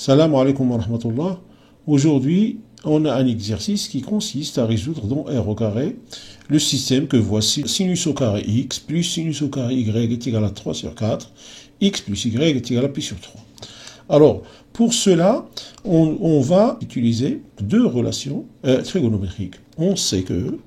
Salam alaikum wa rahmatullah. Aujourd'hui, on a un exercice qui consiste à résoudre dans R au carré le système que voici sinus au carré x plus sinus au carré y est égal à 3 sur 4, x plus y est égal à pi sur 3. Alors, pour cela, on va utiliser deux relations trigonométriques. On sait que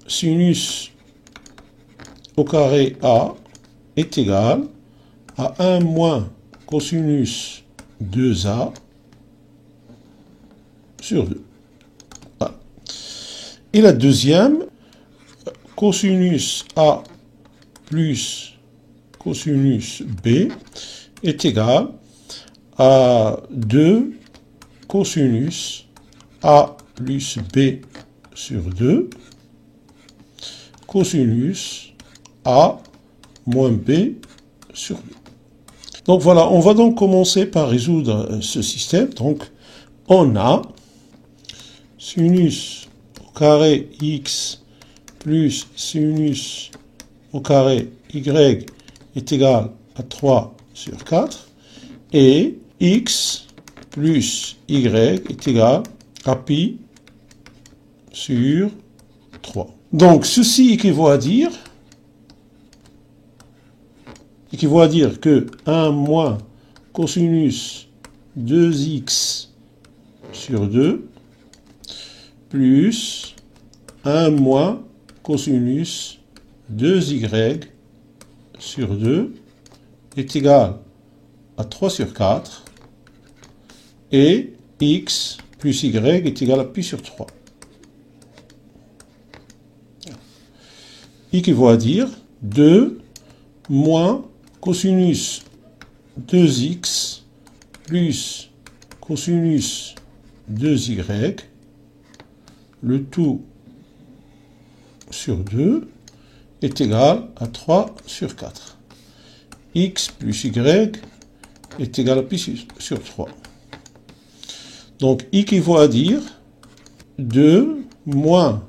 sinus au carré A est égal à 1 moins cosinus 2A sur 2. Voilà. Et la deuxième, cosinus A plus cosinus B est égal à 2 cosinus A plus B sur 2 cosinus A moins B sur 2. Donc voilà, on va donc commencer par résoudre ce système. Donc on a sinus au carré x plus sinus au carré y est égal à 3 sur 4 et x plus y est égal à pi sur 3. Donc ceci équivaut à dire que 1 moins cosinus 2x sur 2 plus 1 moins cosinus 2y sur 2 est égal à 3 sur 4 et x plus y est égal à pi sur 3. Équivaut à dire 2 moins cosinus 2x plus cosinus 2y, le tout sur 2 est égal à 3 sur 4. X plus y est égal à pi sur 3. Donc, équivaut à dire 2 moins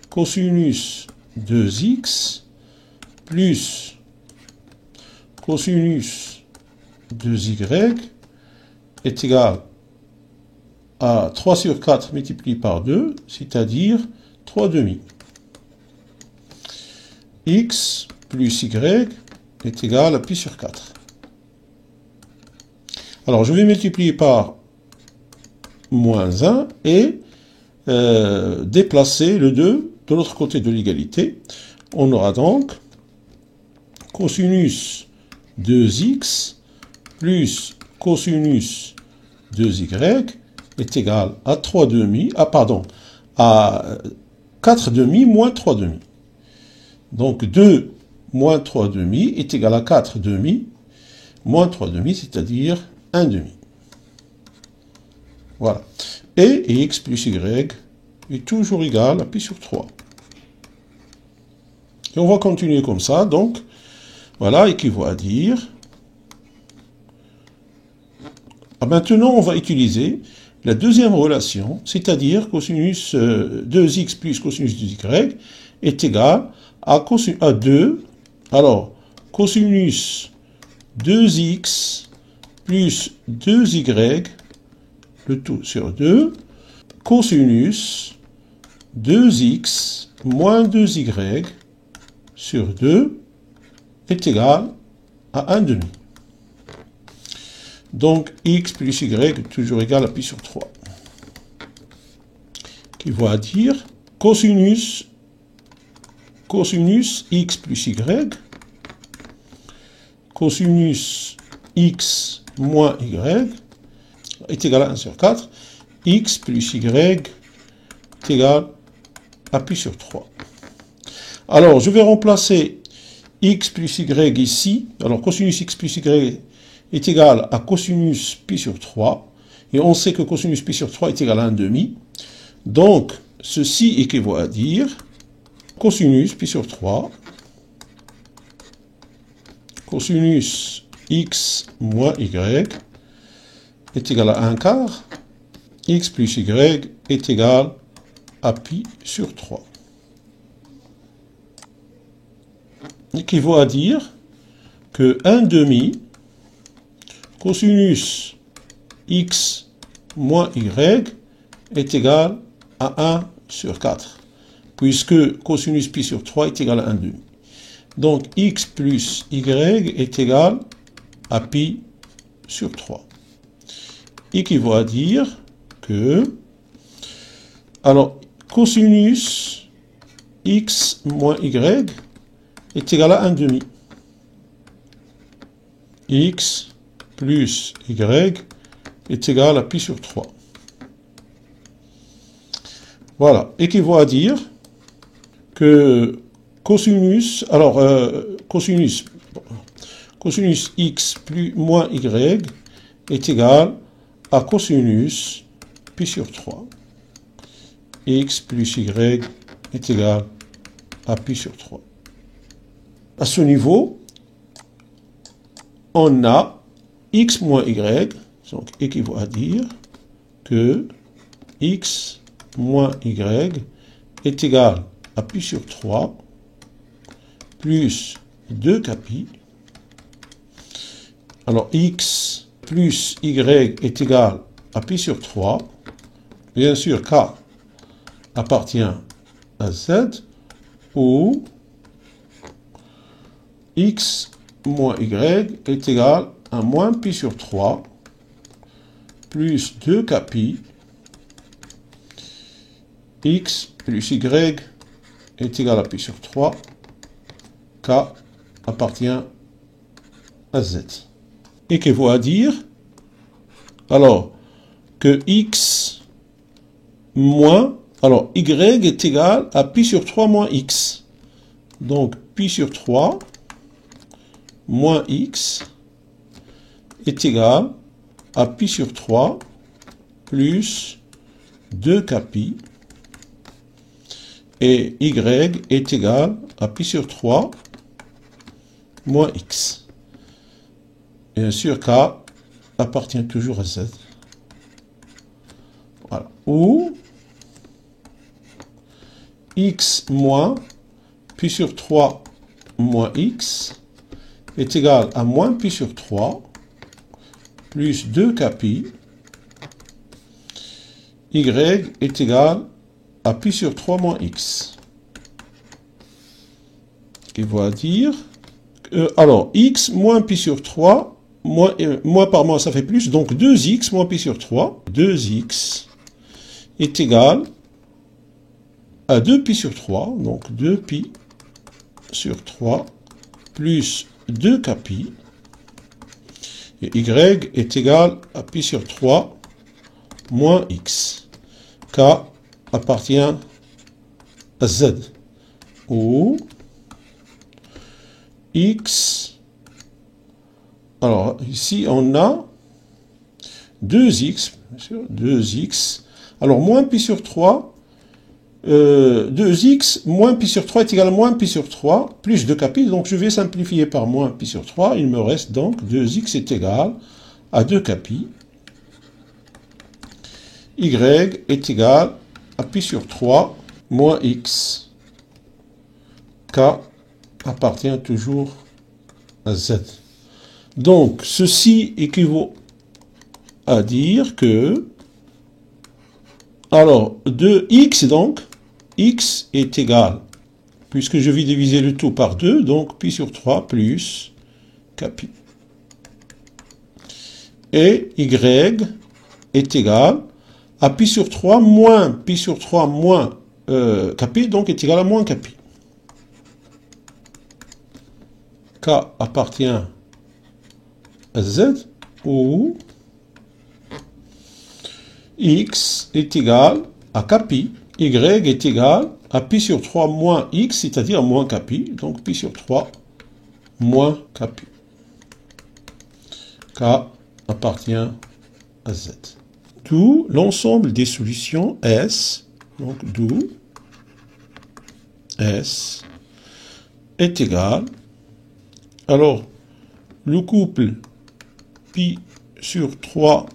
cosinus 2x plus cosinus 2y est égal à 3 sur 4 multiplié par 2, c'est-à-dire 3 demi. X plus y est égal à pi sur 4. Alors, je vais multiplier par moins 1 et déplacer le 2 de l'autre côté de l'égalité. On aura donc cosinus 2x plus cosinus 2y est égal à 3 demi, à 4 demi moins 3 demi. Donc 2 moins 3 demi est égal à 4 demi moins 3 demi, c'est-à-dire 1 demi. Voilà. Et x plus y est toujours égal à pi sur 3. Et on va continuer comme ça, donc voilà, équivaut à dire. Maintenant, on va utiliser la deuxième relation, c'est-à-dire cosinus 2x plus cosinus 2y est égal à 2. Alors, cosinus 2x plus 2y, le tout sur 2, cosinus 2x moins 2y sur 2 est égal à 1 demi. Donc, x plus y est toujours égal à pi sur 3. Qui va dire cosinus x plus y, cosinus x moins y est égal à 1 sur 4, x plus y est égal à pi sur 3. Alors, je vais remplacer x plus y ici. Alors, cosinus x plus y est égal à cosinus pi sur 3. Et on sait que cosinus pi sur 3 est égal à 1 demi. Donc, ceci équivaut à dire cosinus pi sur 3, cosinus x moins y est égal à 1 quart, x plus y est égal à pi sur 3. Équivaut à dire que 1/2 cosinus x moins y est égal à 1 sur 4, puisque cosinus pi sur 3 est égal à 1/2. Donc x plus y est égal à pi sur 3. Équivaut à dire que, alors, cosinus x moins y est égal à 1/2. X plus y est égal à pi sur 3. Voilà, équivaut à dire que cosinus, alors cosinus x plus moins y est égal à cosinus pi sur 3. X plus y est égal à pi sur 3. À ce niveau, on a x moins y, donc équivaut à dire que x moins y est égal à pi sur 3 plus 2kpi. Alors x plus y est égal à pi sur 3. Bien sûr, k appartient à z, où x moins y est égal à moins pi sur 3 plus 2kpi. X plus y est égal à pi sur 3. K appartient à z. Équivaut à dire, alors, que x moins, alors, y est égal à pi sur 3 moins x. Donc, pi sur 3 moins x est égal à pi sur 3 plus 2kpi. Et y est égal à pi sur 3 moins x. Bien sûr, k appartient toujours à z. Voilà. Ou x moins pi sur 3 moins x est égal à moins pi sur 3 plus 2kpi. Y est égal à pi sur 3 moins x. Ce qui va dire, alors, x moins pi sur 3, moins par moins, ça fait plus, donc 2x moins pi sur 3, 2x est égal à 2pi sur 3, donc 2pi sur 3, plus 2kpi, et y est égal à pi sur 3, moins x. K appartient à z, où x, alors ici on a 2x, bien sûr, 2x, alors moins pi sur 3, 2x moins pi sur 3 est égal à moins pi sur 3, plus 2kpi, donc je vais simplifier par moins pi sur 3, il me reste donc 2x est égal à 2kpi, y est égal à pi sur 3 moins x. K appartient toujours à z. Donc, ceci équivaut à dire que, alors, de x, donc, x est égal, puisque je vais diviser le tout par 2, donc pi sur 3 plus kpi. Et y est égal à pi sur 3 moins pi sur 3 moins kpi, donc est égal à moins kpi. K appartient à z, où x est égal à kpi, y est égal à pi sur 3 moins x, c'est-à-dire moins kpi, donc pi sur 3 moins kpi. K appartient à z. D'où l'ensemble des solutions S, donc d'où S est égal, alors le couple pi sur 3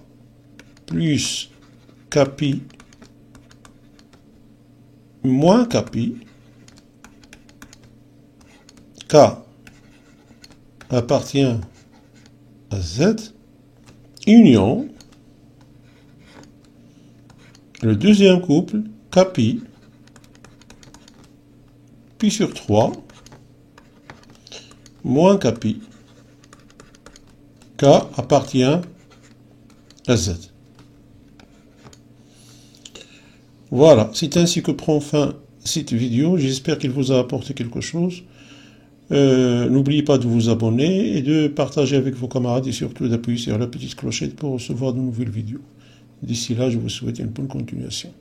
plus kpi moins kpi, K appartient à Z, union, le deuxième couple, Kpi, pi sur 3, moins Kpi. K appartient à Z. Voilà, c'est ainsi que prend fin cette vidéo. J'espère qu'il vous a apporté quelque chose. N'oubliez pas de vous abonner et de partager avec vos camarades et surtout d'appuyer sur la petite clochette pour recevoir de nouvelles vidéos. D'ici là, je vous souhaite une bonne continuation.